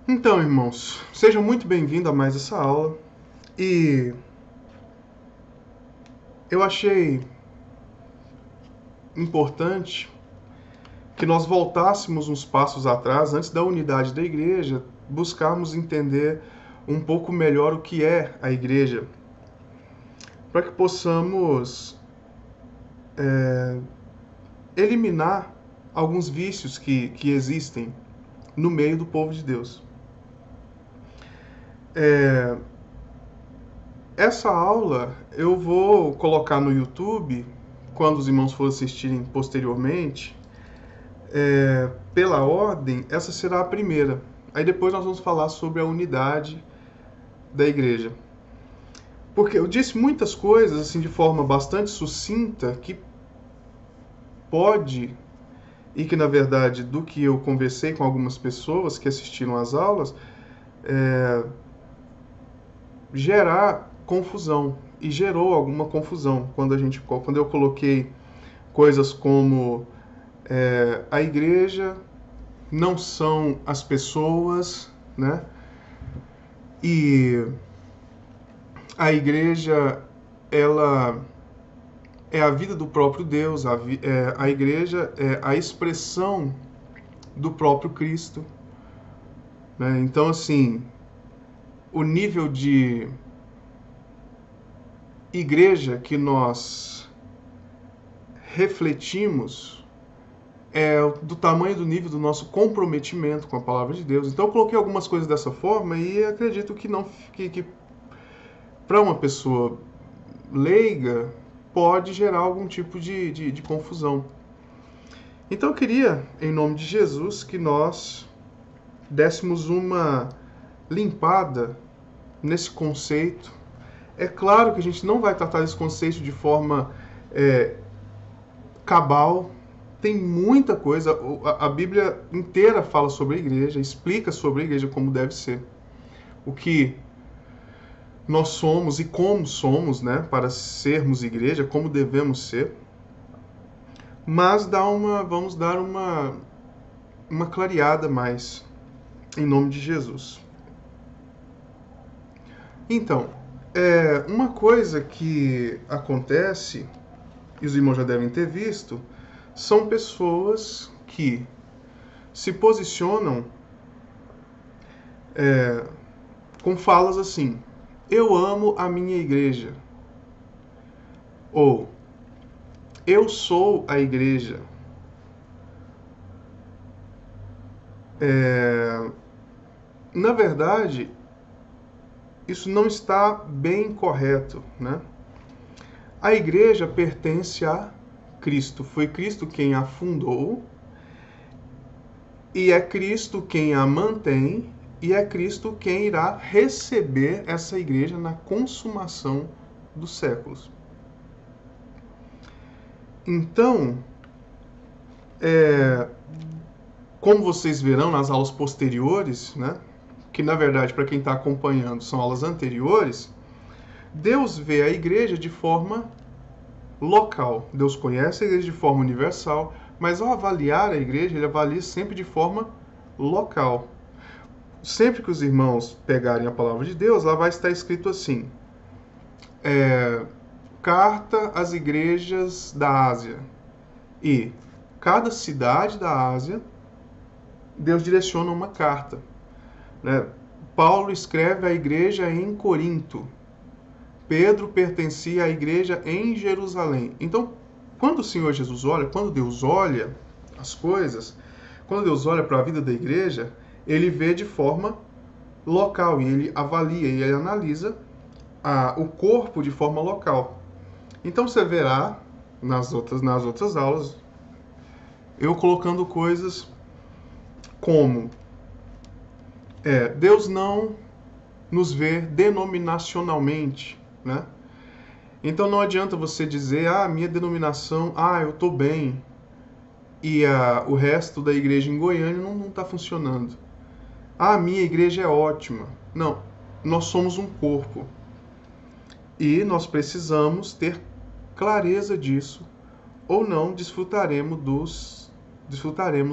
Então, irmãos, sejam muito bem-vindos a mais essa aula. E eu achei importante que nós voltássemos uns passos atrás, antes da unidade da igreja, buscarmos entender um pouco melhor o que é a igreja, para que possamos eliminar alguns vícios que existem no meio do povo de Deus. Essa aula eu vou colocar no YouTube, quando os irmãos for assistirem posteriormente, pela ordem, essa será a primeira. Aí depois nós vamos falar sobre a unidade da igreja. Porque eu disse muitas coisas assim de forma bastante sucinta que pode, e que na verdade do que eu conversei com algumas pessoas que assistiram às aulas, gerar confusão. E gerou alguma confusão quando eu coloquei coisas como a igreja não são as pessoas, né? E a igreja, ela é a vida do próprio Deus, a igreja é a expressão do próprio Cristo, né? Então, assim, o nível de igreja que nós refletimos é do tamanho do nível do nosso comprometimento com a palavra de Deus. Então eu coloquei algumas coisas dessa forma e acredito que não que para uma pessoa leiga pode gerar algum tipo de confusão. Então eu queria, em nome de Jesus, que nós dessemos uma limpada nesse conceito. É claro que a gente não vai tratar esse conceito de forma cabal. Tem muita coisa, a Bíblia inteira fala sobre a igreja, explica sobre a igreja como deve ser. O que nós somos e como somos, né, para sermos igreja, como devemos ser. Mas vamos dar uma clareada mais, em nome de Jesus. Então, uma coisa que acontece, e os irmãos já devem ter visto, são pessoas que se posicionam com falas assim: eu amo a minha igreja, ou eu sou a igreja. Na verdade, isso não está bem correto, né? A igreja pertence a Cristo. Foi Cristo quem a fundou, e é Cristo quem a mantém, e é Cristo quem irá receber essa igreja na consumação dos séculos. Então, como vocês verão nas aulas posteriores, né, que na verdade para quem está acompanhando são aulas anteriores, Deus vê a igreja de forma local. Deus conhece a igreja de forma universal, mas ao avaliar a igreja, ele avalia sempre de forma local. Sempre que os irmãos pegarem a palavra de Deus, lá vai estar escrito assim: carta às igrejas da Ásia. E cada cidade da Ásia, Deus direciona uma carta, né? Paulo escreve à igreja em Corinto. Pedro pertencia à igreja em Jerusalém. Então, quando o Senhor Jesus olha, quando Deus olha as coisas, quando Deus olha para a vida da igreja, ele vê de forma local e ele avalia e ele analisa o corpo de forma local. Então você verá nas outras aulas eu colocando coisas como Deus não nos vê denominacionalmente, né? Então não adianta você dizer, minha denominação, eu estou bem, e o resto da igreja em Goiânia não está funcionando. Minha igreja é ótima. Não, nós somos um corpo. E nós precisamos ter clareza disso, ou não desfrutaremos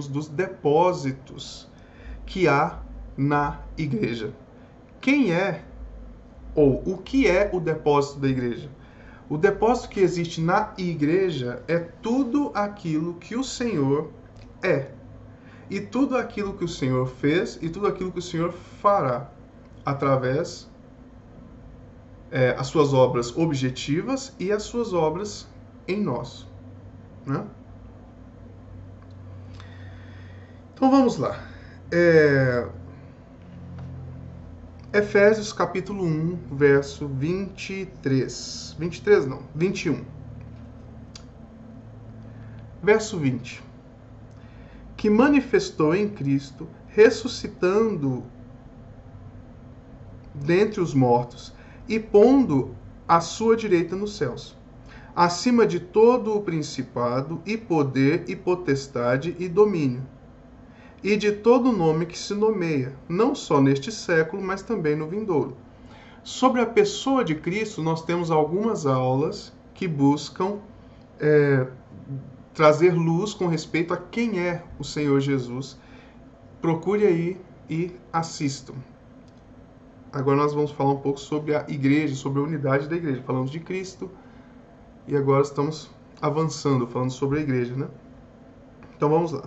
dos depósitos que há na igreja. Quem é ou o que é o depósito da igreja? O depósito que existe na igreja é tudo aquilo que o Senhor é. E tudo aquilo que o Senhor fez e tudo aquilo que o Senhor fará através as suas obras objetivas e as suas obras em nós. Né? Então vamos lá. Efésios capítulo 1, verso 23. 23 não, 21. Verso 20. Que manifestou em Cristo, ressuscitando dentre os mortos e pondo à sua direita nos céus, acima de todo o principado e poder e potestade e domínio, e de todo nome que se nomeia, não só neste século, mas também no vindouro. Sobre a pessoa de Cristo, nós temos algumas aulas que buscam trazer luz com respeito a quem é o Senhor Jesus. Procure aí e assistam. Agora nós vamos falar um pouco sobre a igreja, sobre a unidade da igreja. Falamos de Cristo e agora estamos avançando, falando sobre a igreja, né? Então vamos lá.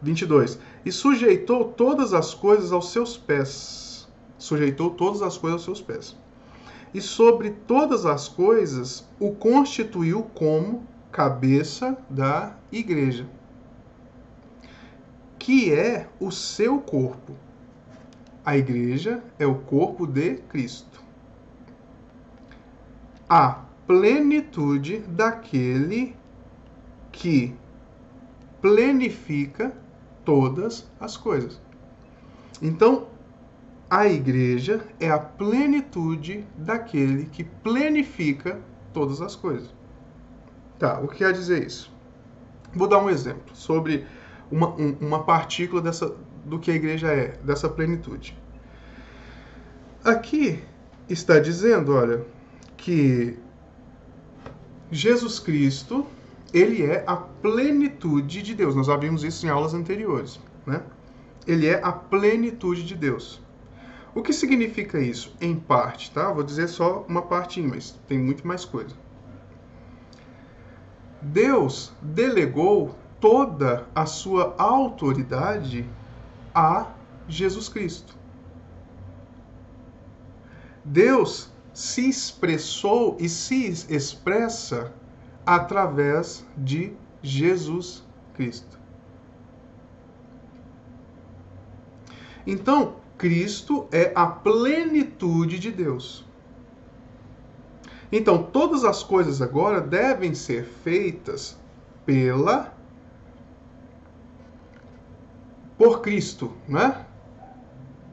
22. E sujeitou todas as coisas aos seus pés. Sujeitou todas as coisas aos seus pés. E sobre todas as coisas o constituiu como cabeça da igreja, que é o seu corpo. A igreja é o corpo de Cristo. A plenitude daquele que plenifica todas as coisas. Então, a igreja é a plenitude daquele que plenifica todas as coisas. Tá, o que quer dizer isso? Vou dar um exemplo sobre uma partícula do que a igreja é, dessa plenitude. Aqui está dizendo, olha, que Jesus Cristo, ele é a plenitude de Deus. Nós já vimos isso em aulas anteriores, né? Ele é a plenitude de Deus. O que significa isso? Em parte, tá? Vou dizer só uma partinha, mas tem muito mais coisa. Deus delegou toda a sua autoridade a Jesus Cristo. Deus se expressou e se expressa através de Jesus Cristo. Então, Cristo é a plenitude de Deus. Então, todas as coisas agora devem ser feitas por Cristo, né?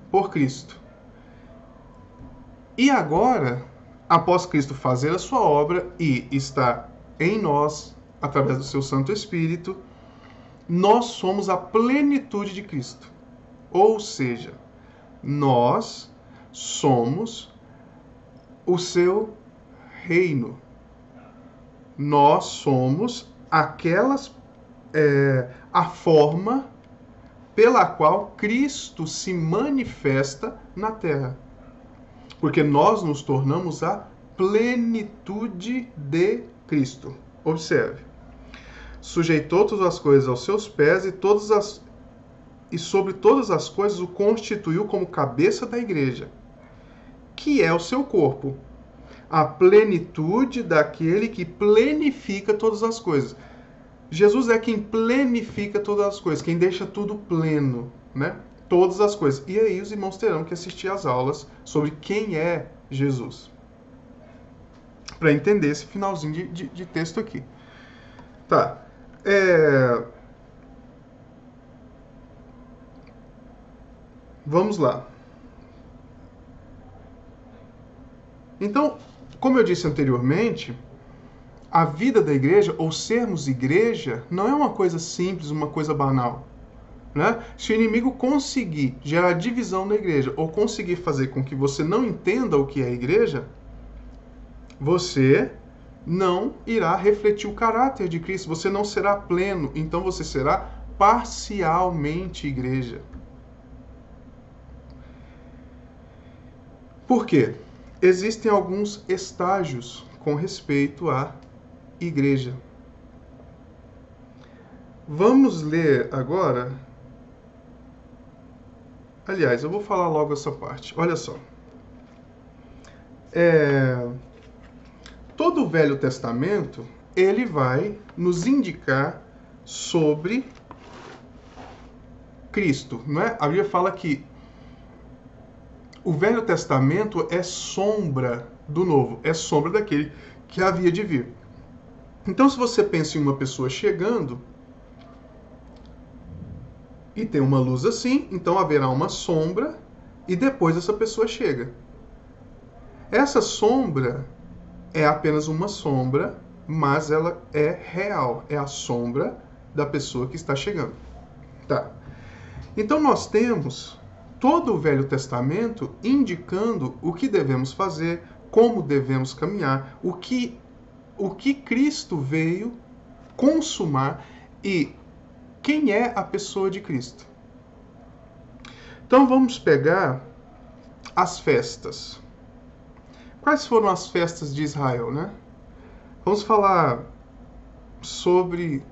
Por Cristo. E agora, após Cristo fazer a sua obra e estar em nós, através do seu Santo Espírito, nós somos a plenitude de Cristo. Ou seja, nós somos o seu reino. Nós somos a forma pela qual Cristo se manifesta na terra. Porque nós nos tornamos a plenitude de Cristo. Observe. Sujeitou todas as coisas aos seus pés e sobre todas as coisas o constituiu como cabeça da igreja, que é o seu corpo, a plenitude daquele que plenifica todas as coisas. Jesus é quem plenifica todas as coisas, quem deixa tudo pleno, né? Todas as coisas. E aí os irmãos terão que assistir às aulas sobre quem é Jesus, para entender esse finalzinho de texto aqui. Tá. Vamos lá. Então, como eu disse anteriormente, a vida da igreja, ou sermos igreja, não é uma coisa simples, uma coisa banal. Né? Se o inimigo conseguir gerar divisão na igreja, ou conseguir fazer com que você não entenda o que é a igreja, você não irá refletir o caráter de Cristo, você não será pleno, então você será parcialmente igreja. Por quê? Existem alguns estágios com respeito à igreja. Vamos ler agora. Aliás, eu vou falar logo essa parte. Olha só. Todo o Velho Testamento, ele vai nos indicar sobre Cristo, não é? A Bíblia fala que o Velho Testamento é sombra do Novo, é sombra daquele que havia de vir. Então, se você pensa em uma pessoa chegando e tem uma luz assim, então haverá uma sombra e depois essa pessoa chega. Essa sombra é apenas uma sombra, mas ela é real, é a sombra da pessoa que está chegando. Tá. Então nós temos todo o Velho Testamento indicando o que devemos fazer, como devemos caminhar, o que Cristo veio consumar e quem é a pessoa de Cristo. Então vamos pegar as festas. Quais foram as festas de Israel, né? Vamos falar sobre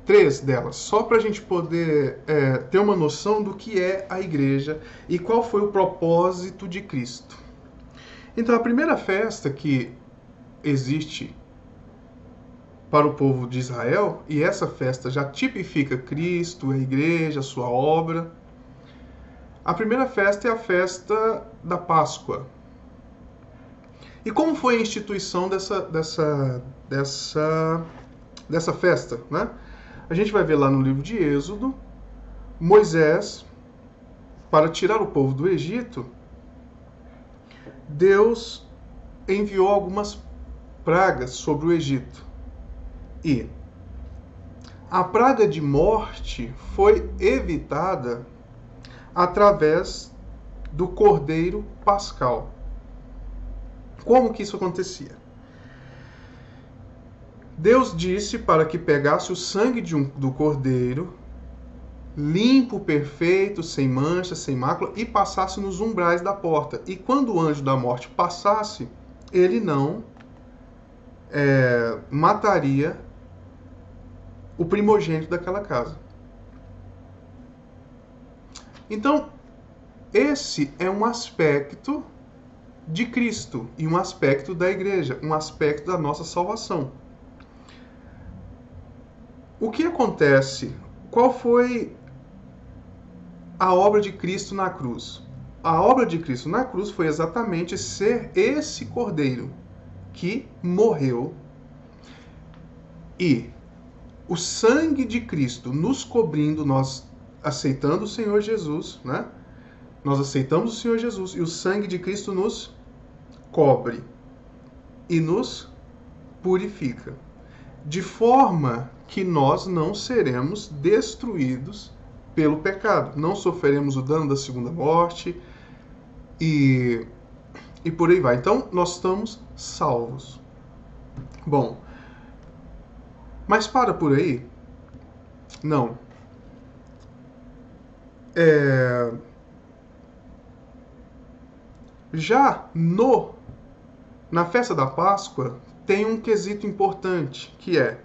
3 delas, só para a gente poder ter uma noção do que é a igreja e qual foi o propósito de Cristo. Então, a primeira festa que existe para o povo de Israel, e essa festa já tipifica Cristo, a igreja, a sua obra. A primeira festa é a festa da Páscoa. E como foi a instituição dessa festa, né? A gente vai ver lá no livro de Êxodo, Moisés, para tirar o povo do Egito, Deus enviou algumas pragas sobre o Egito. E a praga de morte foi evitada através do cordeiro pascal. Como que isso acontecia? Deus disse para que pegasse o sangue do cordeiro, limpo, perfeito, sem mancha, sem mácula, e passasse nos umbrais da porta. E quando o anjo da morte passasse, ele não mataria o primogênito daquela casa. Então, esse é um aspecto de Cristo e um aspecto da igreja, um aspecto da nossa salvação. O que acontece? Qual foi a obra de Cristo na cruz? A obra de Cristo na cruz foi exatamente ser esse cordeiro que morreu e o sangue de Cristo nos cobrindo, nós aceitando o Senhor Jesus, né? Nós aceitamos o Senhor Jesus e o sangue de Cristo nos cobre e nos purifica, de forma que nós não seremos destruídos pelo pecado, não sofreremos o dano da segunda morte e por aí vai. Então, nós estamos salvos. Bom, mas para por aí? Não. Já na festa da Páscoa tem um quesito importante, que é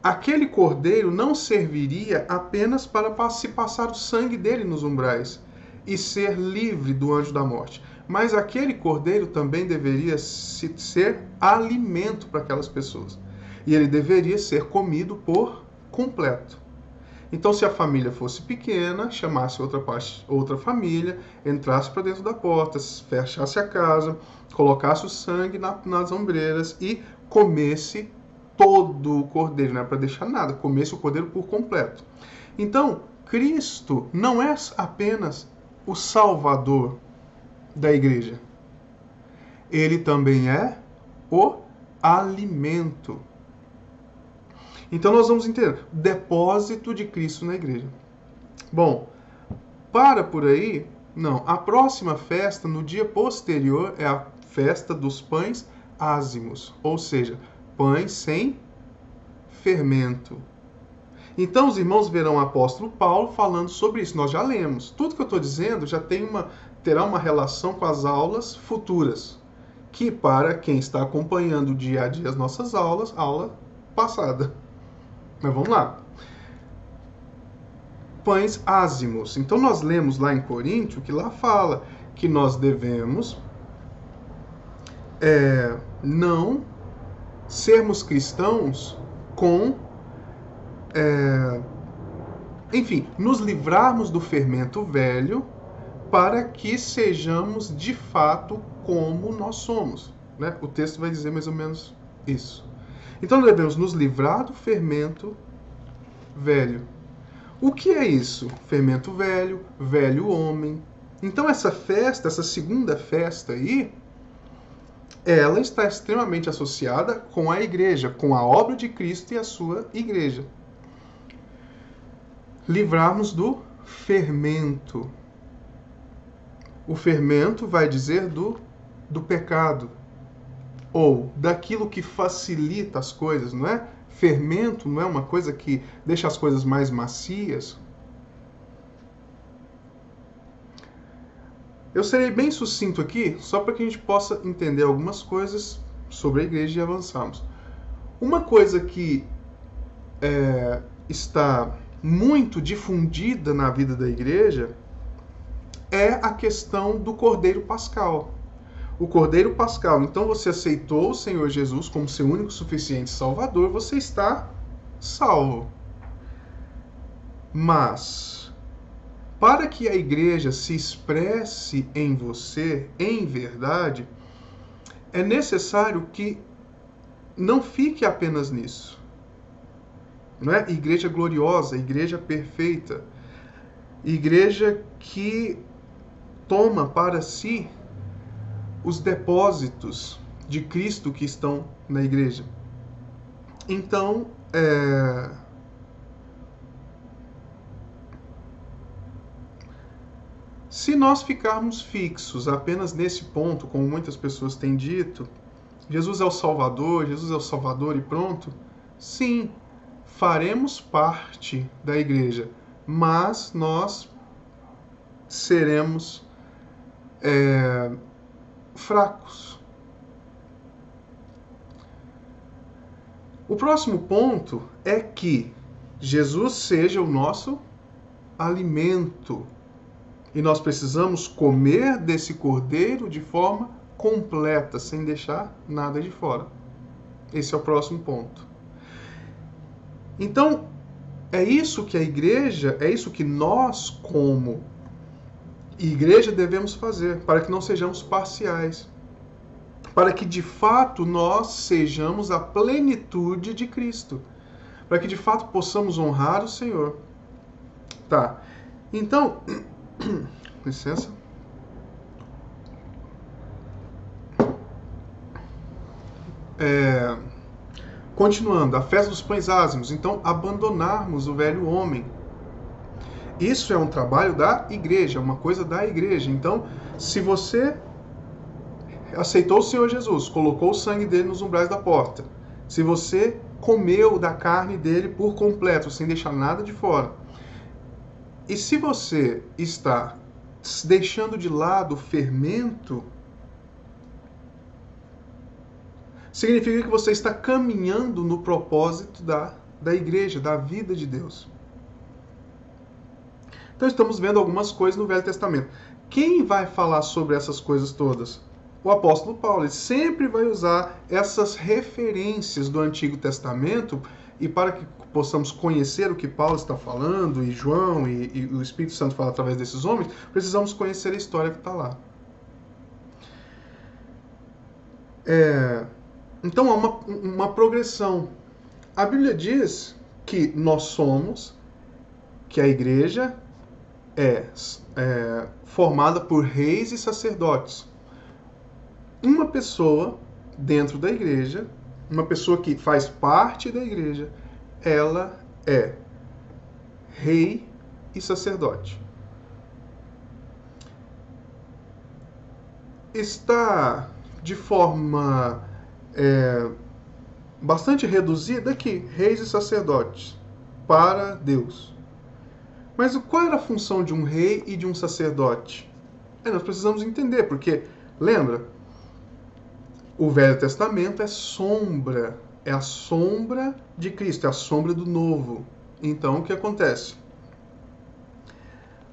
aquele cordeiro não serviria apenas para se passar o sangue dele nos umbrais e ser livre do anjo da morte, mas aquele cordeiro também deveria ser alimento para aquelas pessoas. E ele deveria ser comido por completo. Então, se a família fosse pequena, chamasse outra família, entrasse para dentro da porta, fechasse a casa, colocasse o sangue nas ombreiras e comesse todo o cordeiro, não é para deixar nada, comesse o cordeiro por completo. Então, Cristo não é apenas o Salvador da igreja. Ele também é o alimento. Então nós vamos entender o depósito de Cristo na igreja. Bom, para por aí? Não. A próxima festa, no dia posterior, é a festa dos pães ázimos, ou seja, pães sem fermento. Então os irmãos verão o apóstolo Paulo falando sobre isso. Nós já lemos. Tudo que eu estou dizendo já terá uma relação com as aulas futuras, que para quem está acompanhando dia a dia as nossas aulas, aula passada. Mas vamos lá. Pães ázimos. Então nós lemos lá em Coríntio que lá fala que nós devemos não sermos cristãos com... enfim, nos livrarmos do fermento velho para que sejamos de fato como nós somos. Né? O texto vai dizer mais ou menos isso. Então nós devemos nos livrar do fermento velho. O que é isso? Fermento velho, velho homem. Então essa festa, essa segunda festa aí, ela está extremamente associada com a igreja, com a obra de Cristo e a sua igreja. Livrarmos do fermento. O fermento vai dizer do pecado, ou daquilo que facilita as coisas, não é? Fermento não é uma coisa que deixa as coisas mais macias. Eu serei bem sucinto aqui, só para que a gente possa entender algumas coisas sobre a igreja e avançarmos. Uma coisa que está muito difundida na vida da igreja é a questão do Cordeiro Pascal. O Cordeiro Pascal. Então você aceitou o Senhor Jesus como seu único e suficiente Salvador, você está salvo. Mas, para que a igreja se expresse em você, em verdade, é necessário que não fique apenas nisso. Não é? Igreja gloriosa, igreja perfeita, igreja que toma para si os depósitos de Cristo que estão na igreja. Então, se nós ficarmos fixos apenas nesse ponto, como muitas pessoas têm dito, Jesus é o Salvador e pronto, sim, faremos parte da igreja, mas nós seremos fracos. O próximo ponto é que Jesus seja o nosso alimento. E nós precisamos comer desse cordeiro de forma completa, sem deixar nada de fora. Esse é o próximo ponto. Então, é isso que a igreja, é isso que nós, como igreja, devemos fazer, para que não sejamos parciais. Para que, de fato, nós sejamos a plenitude de Cristo. Para que, de fato, possamos honrar o Senhor. Tá. Então, licença. Continuando, a festa dos pães ázimos. Então, abandonarmos o velho homem. Isso é um trabalho da igreja, uma coisa da igreja. Então, se você aceitou o Senhor Jesus, colocou o sangue dele nos umbrais da porta, se você comeu da carne dele por completo, sem deixar nada de fora, e se você está deixando de lado o fermento, significa que você está caminhando no propósito da igreja, da vida de Deus. Então estamos vendo algumas coisas no Velho Testamento. Quem vai falar sobre essas coisas todas? O apóstolo Paulo. Ele sempre vai usar essas referências do Antigo Testamento, e para que possamos conhecer o que Paulo está falando, e João, e o Espírito Santo fala através desses homens, precisamos conhecer a história que está lá. Então há uma progressão. A Bíblia diz que nós somos, que a igreja é formada por reis e sacerdotes. Uma pessoa dentro da igreja, uma pessoa que faz parte da igreja, ela é rei e sacerdote. Está de forma bastante reduzida aqui, reis e sacerdotes. para Deus. Mas qual era a função de um rei e de um sacerdote? Nós precisamos entender, porque, lembra, o Velho Testamento é sombra, é a sombra de Cristo, é a sombra do Novo. Então, o que acontece?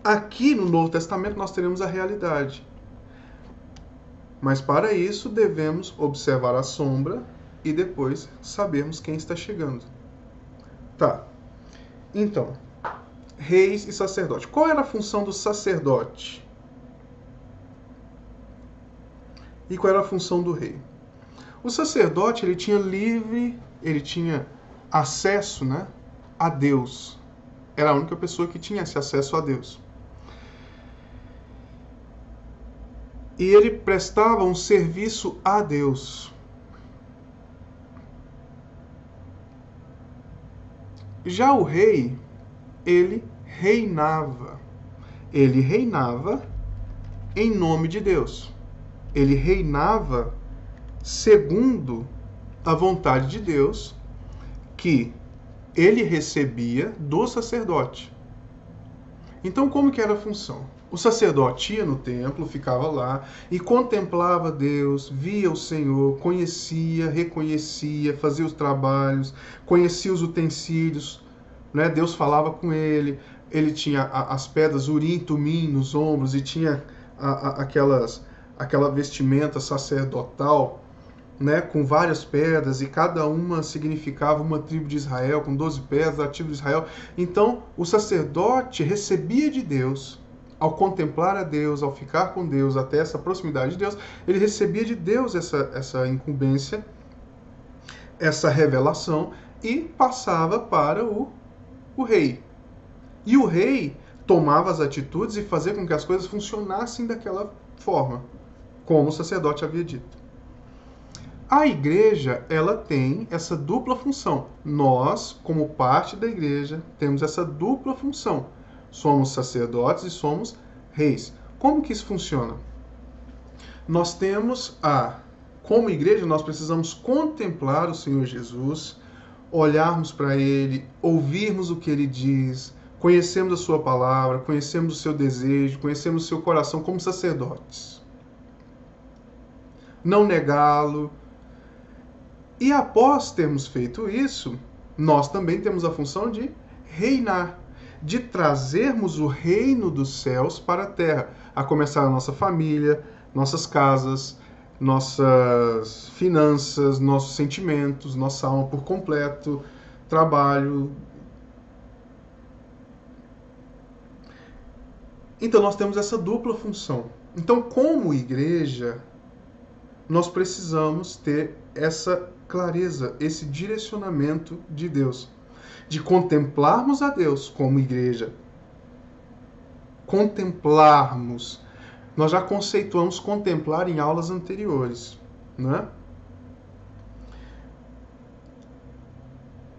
Aqui no Novo Testamento nós teremos a realidade. Mas para isso devemos observar a sombra e depois sabermos quem está chegando. Tá. Então, reis e sacerdote. Qual era a função do sacerdote? E qual era a função do rei? O sacerdote, ele tinha acesso, né, a Deus. Era a única pessoa que tinha esse acesso a Deus. E ele prestava um serviço a Deus. Já o rei, ele reinava. Ele reinava em nome de Deus. Ele reinava segundo a vontade de Deus, que ele recebia do sacerdote. Então, como que era a função? O sacerdote ia no templo, ficava lá e contemplava Deus, via o Senhor, conhecia, reconhecia, fazia os trabalhos, conhecia os utensílios, né? Deus falava com ele, ele tinha as pedras Urim e Tumim nos ombros e tinha aquela vestimenta sacerdotal, né, com várias pedras, e cada uma significava uma tribo de Israel, com 12 pedras, a tribo de Israel. Então, o sacerdote recebia de Deus, ao contemplar a Deus, ao ficar com Deus, até essa proximidade de Deus, ele recebia de Deus essa incumbência, essa revelação, e passava para o rei. E o rei tomava as atitudes e fazia com que as coisas funcionassem daquela forma, como o sacerdote havia dito. A igreja, ela tem essa dupla função. Nós, como parte da igreja, temos essa dupla função. Somos sacerdotes e somos reis. Como que isso funciona? Nós temos como igreja, nós precisamos contemplar o Senhor Jesus, olharmos para Ele, ouvirmos o que Ele diz, conhecermos a Sua palavra, conhecermos o seu desejo, conhecermos o seu coração como sacerdotes. Não negá-lo. E após termos feito isso, nós também temos a função de reinar, de trazermos o reino dos céus para a terra, a começar a nossa família, nossas casas, nossas finanças, nossos sentimentos, nossa alma por completo, trabalho. Então nós temos essa dupla função. Então, como igreja, nós precisamos ter essa clareza, esse direcionamento de Deus, de contemplarmos a Deus como igreja. Contemplarmos. Nós já conceituamos contemplar em aulas anteriores, né?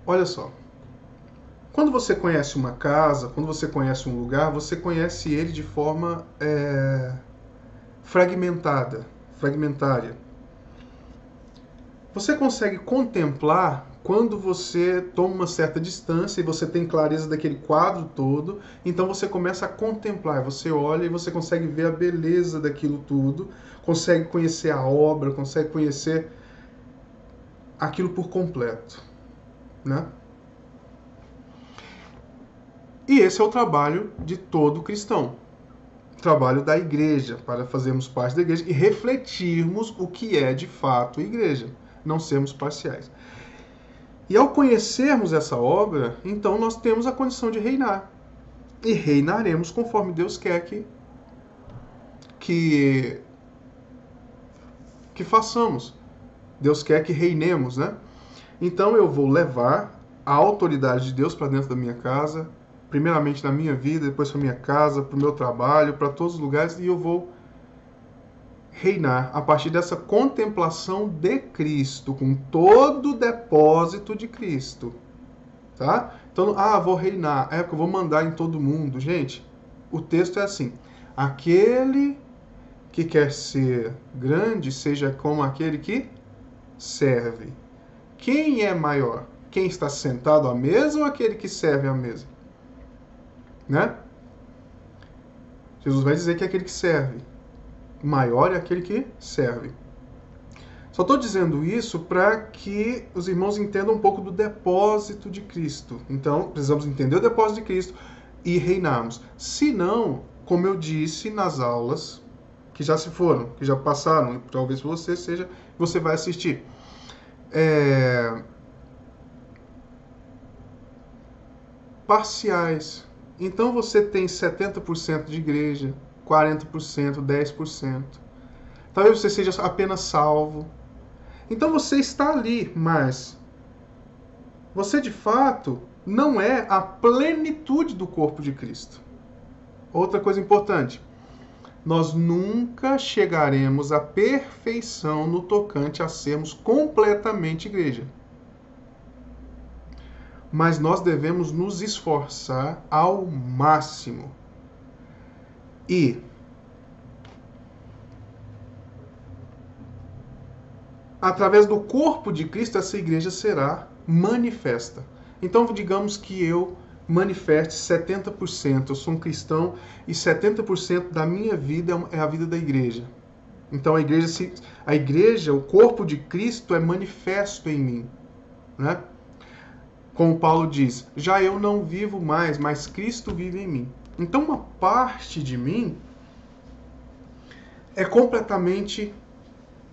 Olha só. Quando você conhece uma casa, quando você conhece um lugar, você conhece ele de forma fragmentária. Você consegue contemplar quando você toma uma certa distância e você tem clareza daquele quadro todo, então você começa a contemplar, você olha e você consegue ver a beleza daquilo tudo, consegue conhecer a obra, consegue conhecer aquilo por completo, né? E esse é o trabalho de todo cristão, o trabalho da igreja, para fazermos parte da igreja e refletirmos o que é de fato a igreja, não sermos parciais. E ao conhecermos essa obra, então nós temos a condição de reinar. E reinaremos conforme Deus quer que façamos. Deus quer que reinemos, né? Então eu vou levar a autoridade de Deus para dentro da minha casa, primeiramente na minha vida, depois para minha casa, para o meu trabalho, para todos os lugares, e eu vou reinar a partir dessa contemplação de Cristo, com todo o depósito de Cristo, tá? Então, vou reinar, porque eu vou mandar em todo mundo. Gente, o texto é assim: aquele que quer ser grande, seja como aquele que serve. Quem é maior? quem está sentado à mesa ou aquele que serve à mesa? Né? Jesus vai dizer que é aquele que serve. Maior é aquele que serve. Só estou dizendo isso para que os irmãos entendam um pouco do depósito de Cristo. Então, precisamos entender o depósito de Cristo e reinarmos. Se não, como eu disse nas aulas, que já se foram, que já passaram, talvez você vai assistir. Parciais. Então você tem 70% de igreja, 40%, 10%. Talvez você seja apenas salvo. Então você está ali, mas você de fato não é a plenitude do corpo de Cristo. Outra coisa importante, nós nunca chegaremos à perfeição no tocante a sermos completamente igreja. Mas nós devemos nos esforçar ao máximo. E através do corpo de Cristo, essa igreja será manifesta. Então, digamos que eu manifeste 70%, eu sou um cristão e 70% da minha vida é a vida da igreja. Então, a igreja, o corpo de Cristo é manifesto em mim, né? Como Paulo diz, já eu não vivo mais, mas Cristo vive em mim. Então, uma parte de mim é completamente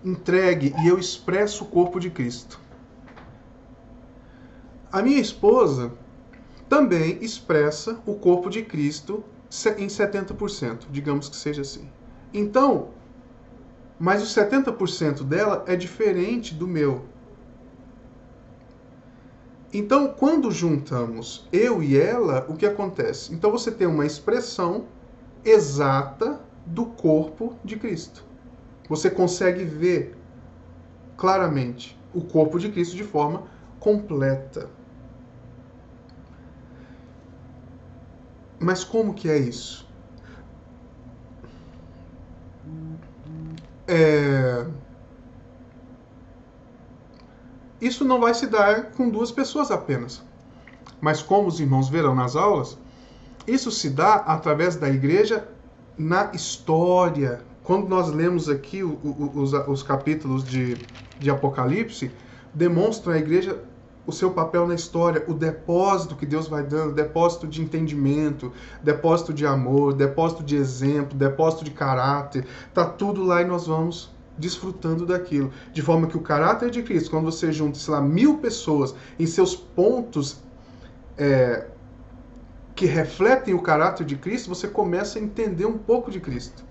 entregue e eu expresso o corpo de Cristo. A minha esposa também expressa o corpo de Cristo em 70%, digamos que seja assim. Então, mas o 70% dela é diferente do meu. Então, quando juntamos eu e ela, o que acontece? Então você tem uma expressão exata do corpo de Cristo. Você consegue ver claramente o corpo de Cristo de forma completa. Mas como que é isso? Isso não vai se dar com duas pessoas apenas. Mas como os irmãos verão nas aulas, isso se dá através da igreja na história. Quando nós lemos aqui os capítulos de Apocalipse, demonstram a igreja o seu papel na história, o depósito que Deus vai dando, depósito de entendimento, depósito de amor, depósito de exemplo, depósito de caráter. Tá tudo lá e nós vamos desfrutando daquilo. De forma que o caráter de Cristo, quando você junta, sei lá, 1000 pessoas em seus pontos que refletem o caráter de Cristo, você começa a entender um pouco de Cristo.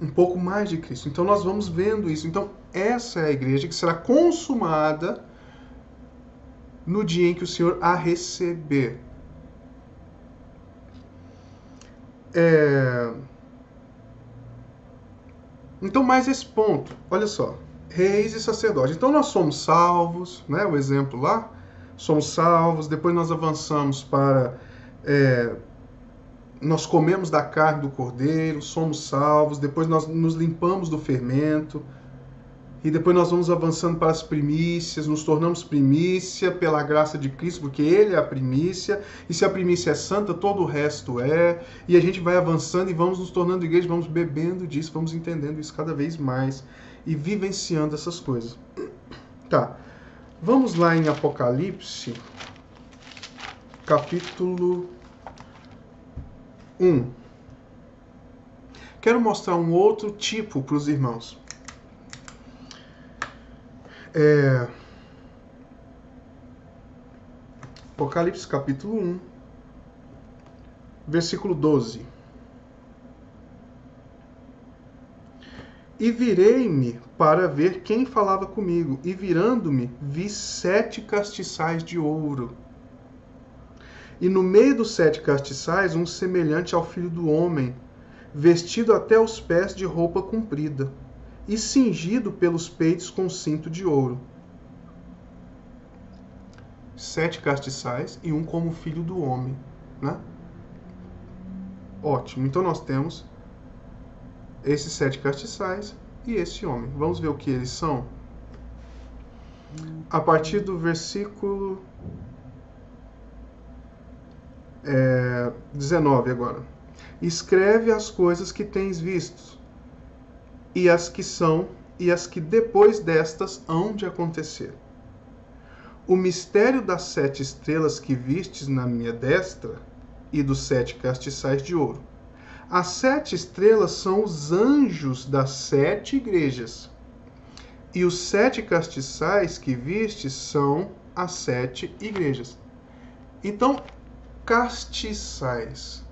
Um pouco mais de Cristo. Então nós vamos vendo isso. Então essa é a igreja que será consumada no dia em que o Senhor a receber. Então, mais esse ponto. Olha só. Reis e sacerdotes. Então nós somos salvos, né? O exemplo lá. Somos salvos. Depois nós avançamos para... nós comemos da carne do cordeiro, somos salvos, depois nós nos limpamos do fermento, e depois nós vamos avançando para as primícias, nos tornamos primícia pela graça de Cristo, porque Ele é a primícia, e se a primícia é santa, todo o resto é, e a gente vai avançando e vamos nos tornando igreja, vamos bebendo disso, vamos entendendo isso cada vez mais, e vivenciando essas coisas. Tá, vamos lá em Apocalipse, capítulo 1. Quero mostrar um outro tipo para os irmãos. Apocalipse capítulo 1, versículo 12. E virei-me para ver quem falava comigo, e virando-me, vi 7 castiçais de ouro. E no meio dos 7 castiçais, um semelhante ao Filho do Homem, vestido até os pés de roupa comprida, e cingido pelos peitos com cinto de ouro. 7 castiçais e um como Filho do Homem, né? Ótimo. Então nós temos esses 7 castiçais e esse homem. Vamos ver o que eles são? A partir do versículo 19 agora. Escreve as coisas que tens visto, e as que são, e as que depois destas hão de acontecer. O mistério das 7 estrelas que vistes na minha destra, e dos 7 castiçais de ouro. As 7 estrelas são os anjos das 7 igrejas. E os 7 castiçais que vistes são as 7 igrejas. Então, castiçais.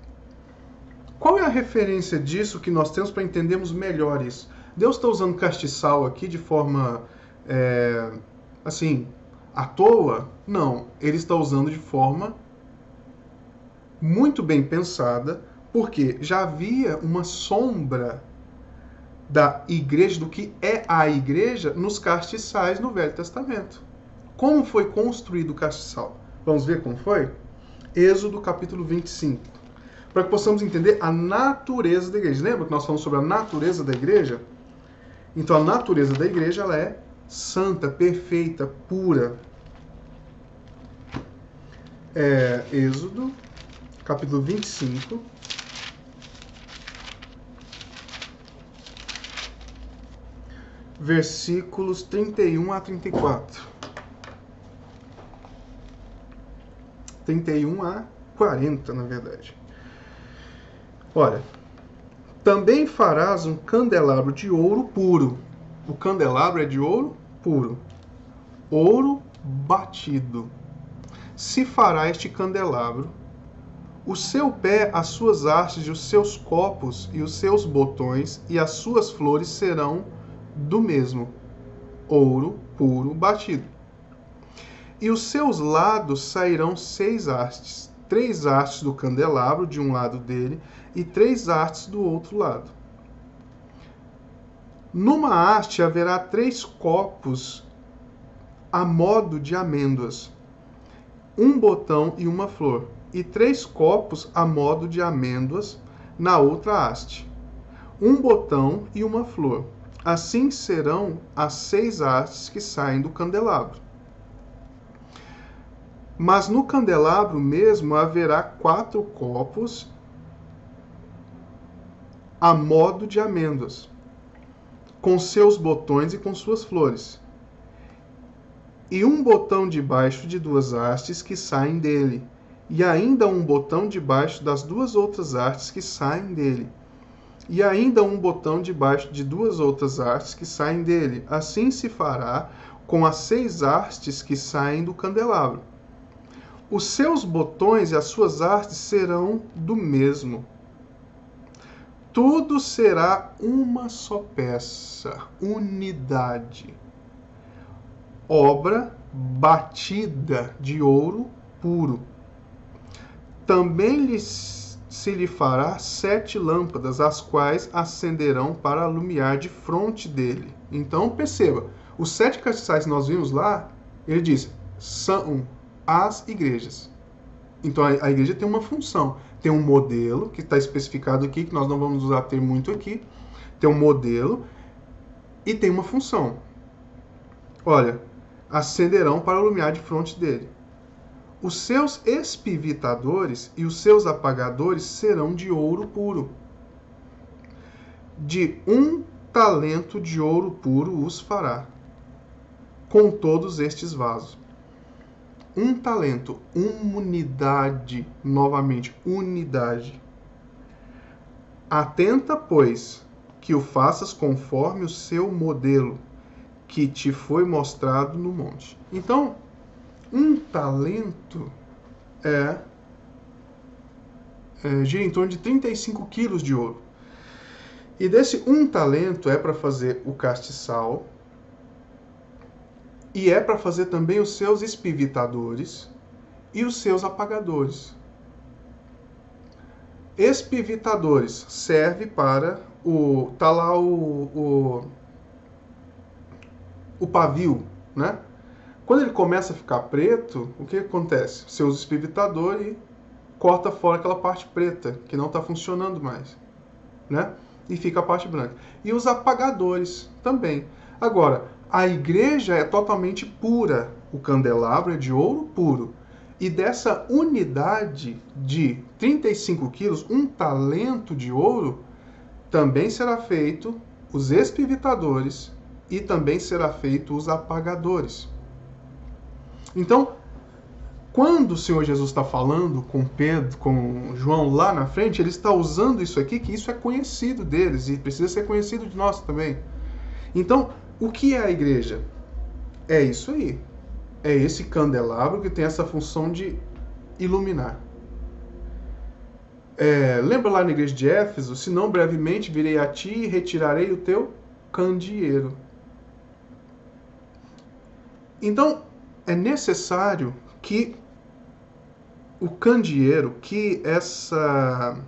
Qual é a referência disso que nós temos para entendermos melhor isso? Deus está usando castiçal aqui de forma, assim, à toa? Não. Ele está usando de forma muito bem pensada, porque já havia uma sombra da igreja, do que é a igreja, nos castiçais no Velho Testamento. Como foi construído o castiçal? Vamos ver como foi? Êxodo capítulo 25. Para que possamos entender a natureza da igreja. Lembra que nós falamos sobre a natureza da igreja? Então a natureza da igreja ela é santa, perfeita, pura. Êxodo capítulo 25. Versículos 31 a 34. 31 a 40, na verdade. Olha, também farás um candelabro de ouro puro. O candelabro é de ouro puro. Ouro batido. Se fará este candelabro, o seu pé, as suas hastes, os seus copos e os seus botões e as suas flores serão do mesmo ouro puro batido. E os seus lados sairão 6 hastes, 3 hastes do candelabro de um lado dele e 3 hastes do outro lado. Numa haste haverá 3 copos a modo de amêndoas, um botão e uma flor, e 3 copos a modo de amêndoas na outra haste, um botão e uma flor. Assim serão as 6 hastes que saem do candelabro. Mas no candelabro mesmo haverá 4 copos a modo de amêndoas, com seus botões e com suas flores, e um botão debaixo de 2 hastes que saem dele, e ainda um botão debaixo das 2 outras hastes que saem dele, e ainda um botão debaixo de 2 outras hastes que saem dele. Assim se fará com as 6 hastes que saem do candelabro. Os seus botões e as suas hastes serão do mesmo. Tudo será uma só peça, unidade. Obra batida de ouro puro. Também se lhe fará 7 lâmpadas, as quais acenderão para alumiar de fronte dele. Então, perceba, os 7 castiçais que nós vimos lá, ele diz, são as igrejas. Então, a igreja tem uma função. Tem um modelo, que está especificado aqui, que nós não vamos usar ter muito aqui. Tem um modelo e tem uma função. Olha, acenderão para alumiar de fronte dele. Os seus espivitadores e os seus apagadores serão de ouro puro. De 1 talento de ouro puro os fará, com todos estes vasos. 1 talento, unidade, novamente, unidade. Atenta, pois, que o faças conforme o seu modelo, que te foi mostrado no monte. Então, 1 talento gira em torno de 35 quilos de ouro. E desse 1 talento é para fazer o castiçal, e é para fazer também os seus espivitadores e os seus apagadores. Espivitadores serve para tá lá o pavio, né? Quando ele começa a ficar preto, o que acontece? Você usa o espivitador e corta fora aquela parte preta, que não está funcionando mais, né? E fica a parte branca. E os apagadores também. Agora, A igreja é totalmente pura. O candelabro é de ouro puro. E dessa unidade de 35 quilos, um talento de ouro, também será feito os espivitadores e também será feito os apagadores. Então, quando o Senhor Jesus está falando com Pedro, com João lá na frente, ele está usando isso aqui, que isso é conhecido deles e precisa ser conhecido de nós também. Então, o que é a igreja? É isso aí. É esse candelabro que tem essa função de iluminar. Lembra lá na igreja de Éfeso? Se não, brevemente virei a ti e retirarei o teu candeeiro. Então, é necessário que o candeeiro, que essa...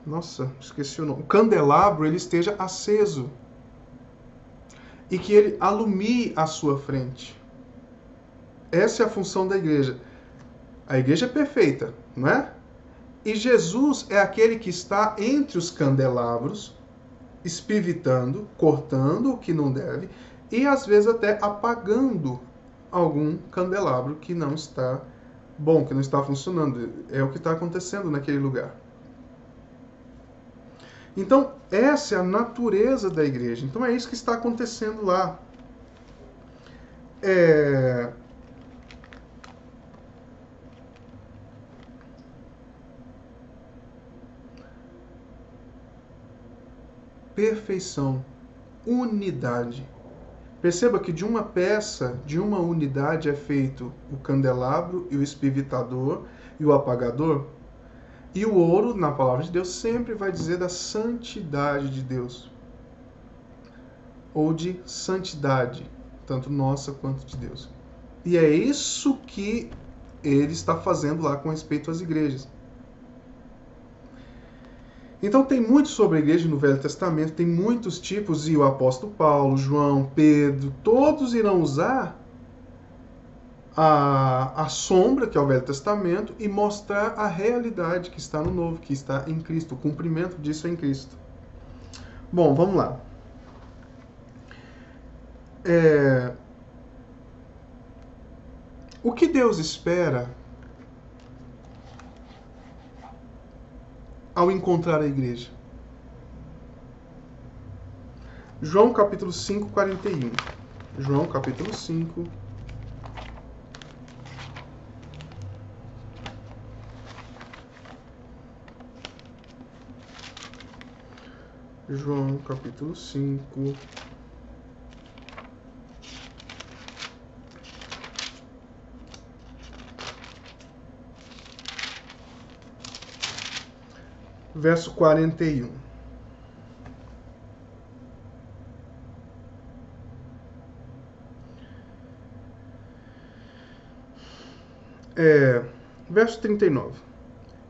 Nossa, esqueci o nome. O candelabro, ele esteja aceso. E que ele alumie à sua frente. Essa é a função da igreja. A igreja é perfeita, não é? E Jesus é aquele que está entre os candelabros, espivitando, cortando o que não deve, e às vezes até apagando algum candelabro que não está bom, que não está funcionando. É o que está acontecendo naquele lugar. Então, essa é a natureza da igreja. Então, é isso que está acontecendo lá. Perfeição, unidade. Perceba que de uma peça, de uma unidade é feito o candelabro e o espivitador e o apagador. E o ouro, na palavra de Deus, sempre vai dizer da santidade de Deus. Ou de santidade, tanto nossa quanto de Deus. E é isso que ele está fazendo lá com respeito às igrejas. Então tem muito sobre a igreja no Velho Testamento, tem muitos tipos, e o apóstolo Paulo, João, Pedro, todos irão usar a sombra, que é o Velho Testamento, e mostrar a realidade que está no Novo, que está em Cristo. O cumprimento disso é em Cristo. Bom, vamos lá. O que Deus espera ao encontrar a igreja? João capítulo 5, 41. João capítulo 5. João capítulo 5. Verso 41. Verso 39.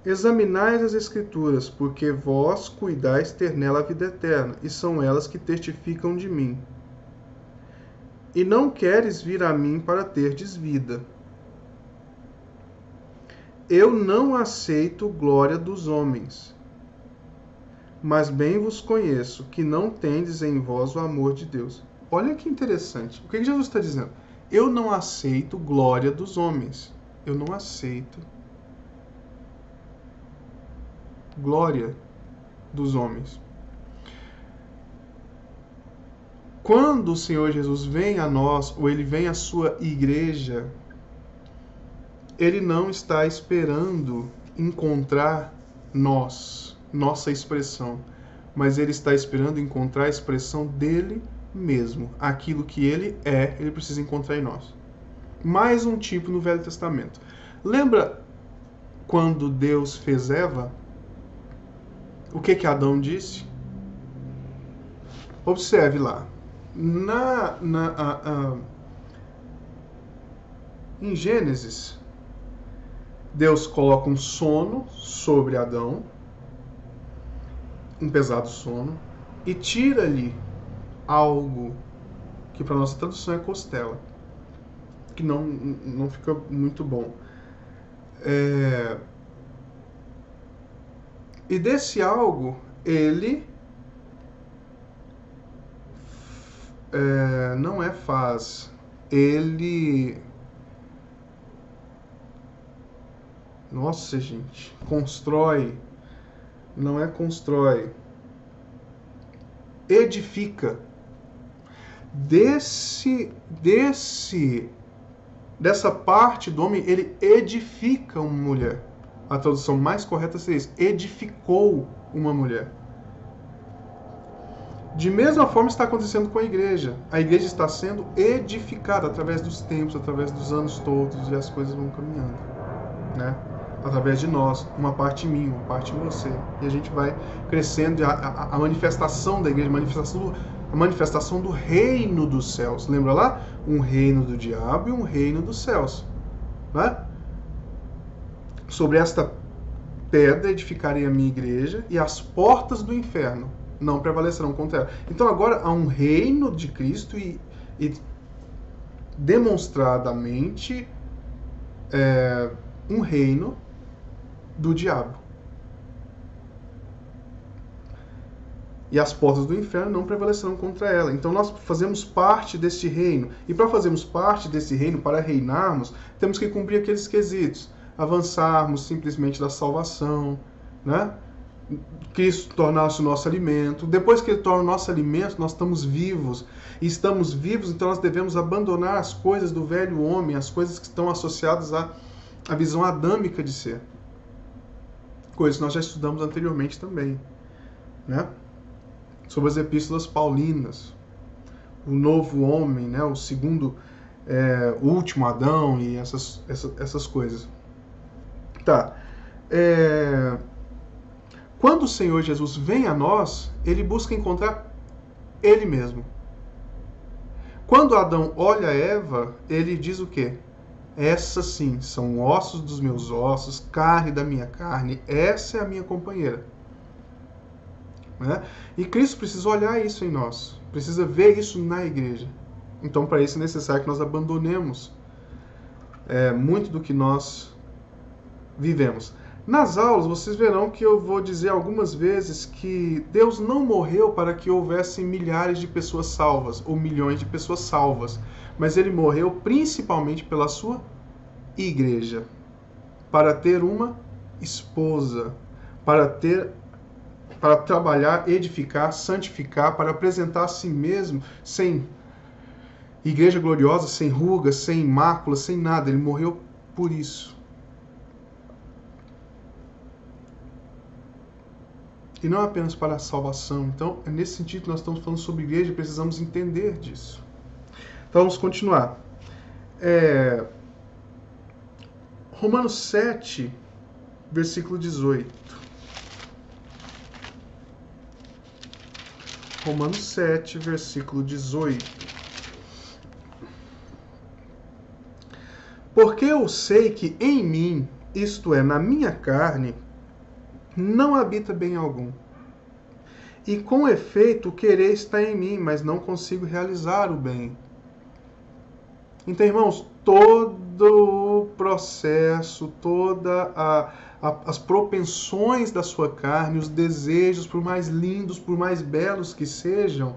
Examinais as Escrituras, porque vós cuidais ter nela a vida eterna, e são elas que testificam de mim. E não queres vir a mim para terdes vida. Eu não aceito glória dos homens, mas bem vos conheço, que não tendes em vós o amor de Deus. Olha que interessante. O que Jesus está dizendo? Eu não aceito glória dos homens. Eu não aceito glória dos homens. Quando o Senhor Jesus vem a nós, ou ele vem à sua igreja, ele não está esperando encontrar nossa expressão, mas ele está esperando encontrar a expressão dele mesmo. Aquilo que ele é, ele precisa encontrar em nós. Mais um tipo no Velho Testamento. Lembra quando Deus fez Eva? O que Adão disse? Observe lá. Em Gênesis, Deus coloca um sono sobre Adão, um pesado sono, e tira-lhe algo que para nossa tradução é costela, que não fica muito bom. E desse algo, ele não é faz. Ele... Nossa, gente. Constrói. Não é constrói. Edifica. Dessa parte do homem, ele edifica uma mulher. A tradução mais correta seria isso. Edificou uma mulher. De mesma forma está acontecendo com a igreja. A igreja está sendo edificada através dos tempos, através dos anos todos, e as coisas vão caminhando, né? Através de nós, uma parte em mim, uma parte em você. E a gente vai crescendo, a manifestação da igreja, a manifestação do reino dos céus. Lembra lá? Um reino do diabo e um reino dos céus, né? Sobre esta pedra edificarei a minha igreja, e as portas do inferno não prevalecerão contra ela. Então agora há um reino de Cristo e demonstradamente um reino do diabo. E as portas do inferno não prevalecerão contra ela. Então nós fazemos parte deste reino. E para fazermos parte desse reino, para reinarmos, temos que cumprir aqueles quesitos. Avançarmos simplesmente da salvação, né? Cristo tornar-se o nosso alimento. Depois que Ele torna o nosso alimento, nós estamos vivos. E estamos vivos, então nós devemos abandonar as coisas do velho homem, as coisas que estão associadas à visão adâmica de ser. Coisas que nós já estudamos anteriormente também, né? Sobre as epístolas paulinas. O novo homem, né? O segundo, o último Adão e essas coisas. Tá. Quando o Senhor Jesus vem a nós, Ele busca encontrar Ele mesmo. Quando Adão olha Eva, ele diz o quê? Essas sim, são ossos dos meus ossos, carne da minha carne, essa é a minha companheira. Né? E Cristo precisa olhar isso em nós, precisa ver isso na igreja. Então, para isso é necessário que nós abandonemos muito do que nós vivemos. Nas aulas, vocês verão que eu vou dizer algumas vezes que Deus não morreu para que houvessem milhares de pessoas salvas, ou milhões de pessoas salvas, mas Ele morreu principalmente pela sua igreja, para ter uma esposa, para trabalhar, edificar, santificar, para apresentar a si mesmo sem igreja gloriosa, sem rugas, sem máculas, sem nada. Ele morreu por isso. E não apenas para a salvação. Então, é nesse sentido que nós estamos falando sobre igreja e precisamos entender disso. Então, vamos continuar. Romanos 7, versículo 18. Romanos 7, versículo 18. Porque eu sei que em mim, isto é, na minha carne, não habita bem algum. E com efeito, o querer está em mim, mas não consigo realizar o bem. Então, irmãos, todo o processo, as propensões da sua carne, os desejos, por mais lindos, por mais belos que sejam,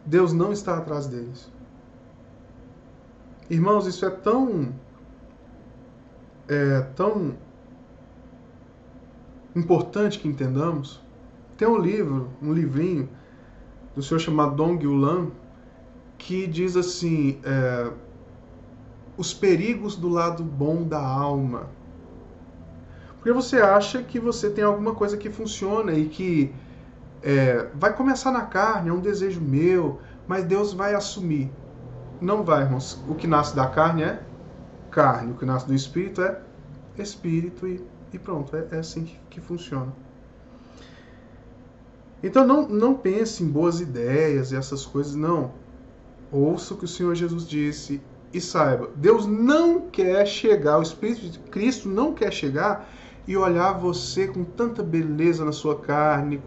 Deus não está atrás deles. Irmãos, isso é tão importante que entendamos. Tem um livrinho do senhor chamado Dong Yulan, que diz assim, os perigos do lado bom da alma. Porque você acha que você tem alguma coisa que funciona e que vai começar na carne, é um desejo meu, mas Deus vai assumir. Não vai, irmãos. O que nasce da carne é carne, o que nasce do espírito é espírito e pronto, é assim que funciona. Então não pense em boas ideias e essas coisas, não. Ouça o que o Senhor Jesus disse e saiba, Deus não quer chegar, o Espírito de Cristo não quer chegar e olhar você com tanta beleza na sua carne,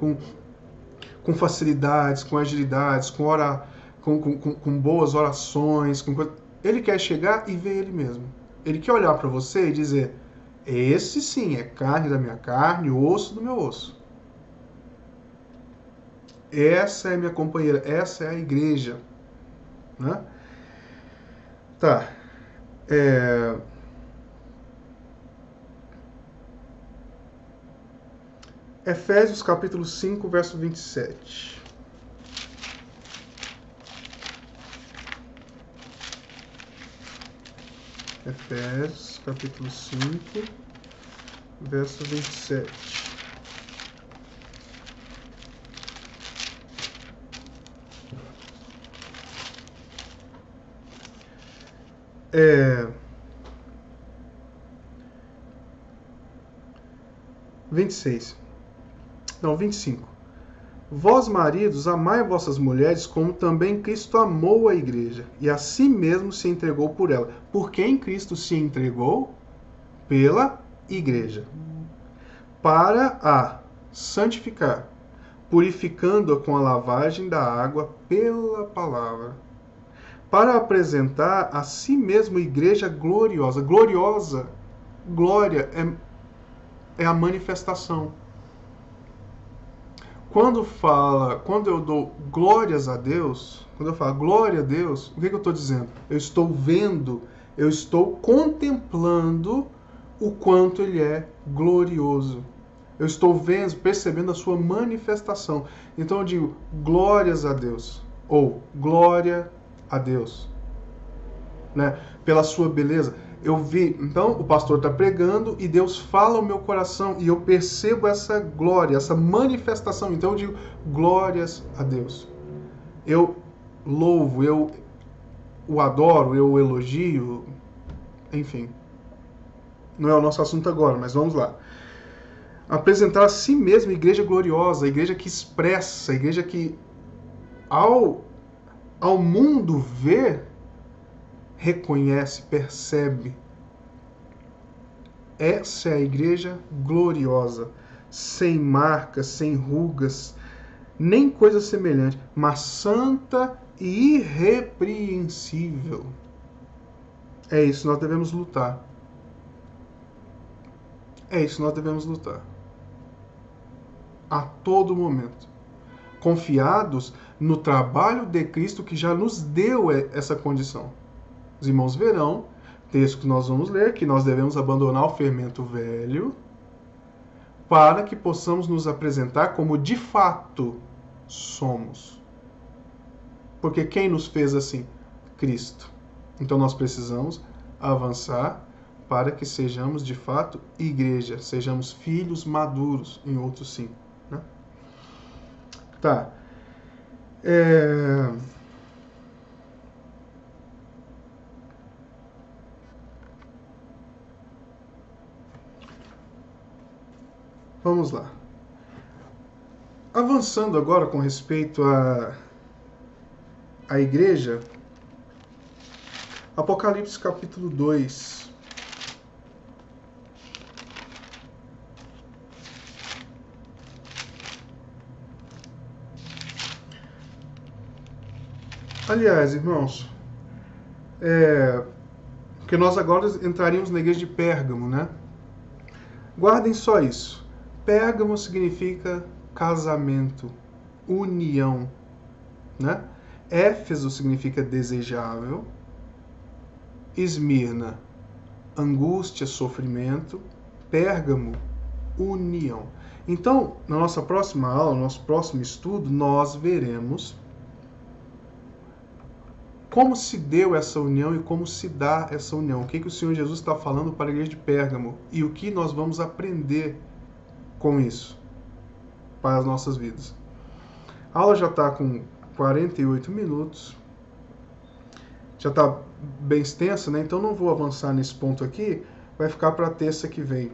com facilidades, com agilidades, com boas orações. Ele quer chegar e ver Ele mesmo. Ele quer olhar para você e dizer, esse sim é carne da minha carne, osso do meu osso. Essa é minha companheira, essa é a igreja. né? Tá. Efésios capítulo 5, verso 27. Efésios capítulo 5, verso 27. É... 26. Não, 25. Vós, maridos, amai vossas mulheres, como também Cristo amou a igreja, e a si mesmo se entregou por ela. Por quem Cristo se entregou? Pela igreja. Para a santificar, purificando-a com a lavagem da água pela palavra. Para apresentar a si mesmo igreja gloriosa. Gloriosa, glória é a manifestação. Quando eu dou glórias a Deus, quando eu falo glória a Deus, o que eu estou dizendo? Eu estou vendo, eu estou contemplando o quanto Ele é glorioso. Eu estou vendo, percebendo a sua manifestação. Então eu digo glórias a Deus, ou glória a Deus, né? Pela sua beleza. Eu vi, então o pastor está pregando e Deus fala ao meu coração e eu percebo essa glória, essa manifestação. Então eu digo glórias a Deus. Eu louvo, eu o adoro, eu o elogio, enfim. Não é o nosso assunto agora, mas vamos lá. Apresentar a si mesmo a igreja gloriosa, a igreja que expressa, a igreja que ao mundo ver, reconhece, percebe. Essa é a igreja gloriosa, sem marcas, sem rugas, nem coisa semelhante, mas santa e irrepreensível. É isso que nós devemos lutar. É isso que nós devemos lutar. A todo momento. Confiados no trabalho de Cristo que já nos deu essa condição. Os irmãos verão, texto que nós vamos ler, que nós devemos abandonar o fermento velho para que possamos nos apresentar como de fato somos. Porque quem nos fez assim? Cristo. Então nós precisamos avançar para que sejamos de fato igreja, sejamos filhos maduros, em outros sim. Né? Tá. Vamos lá. Avançando agora com respeito à igreja, Apocalipse capítulo 2. Aliás, irmãos, porque nós agora entraríamos na igreja de Pérgamo, né? Guardem só isso. Pérgamo significa casamento, união, né? Éfeso significa desejável. Esmirna, angústia, sofrimento. Pérgamo, união. Então, na nossa próxima aula, no nosso próximo estudo, nós veremos como se deu essa união e como se dá essa união. O que o Senhor Jesus está falando para a igreja de Pérgamo e o que nós vamos aprender com isso para as nossas vidas. A aula já está com 48 minutos. Já está bem extensa, né? Então não vou avançar nesse ponto aqui. Vai ficar para a terça que vem.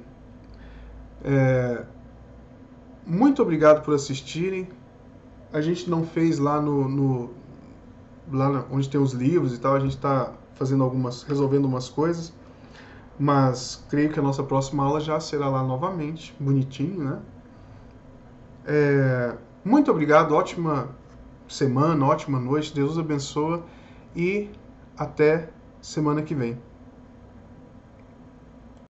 Muito obrigado por assistirem. A gente não fez lá lá onde tem os livros e tal, a gente está resolvendo umas coisas, mas creio que a nossa próxima aula já será lá novamente, bonitinho, né? Muito obrigado, ótima semana, ótima noite, Deus abençoe e até semana que vem.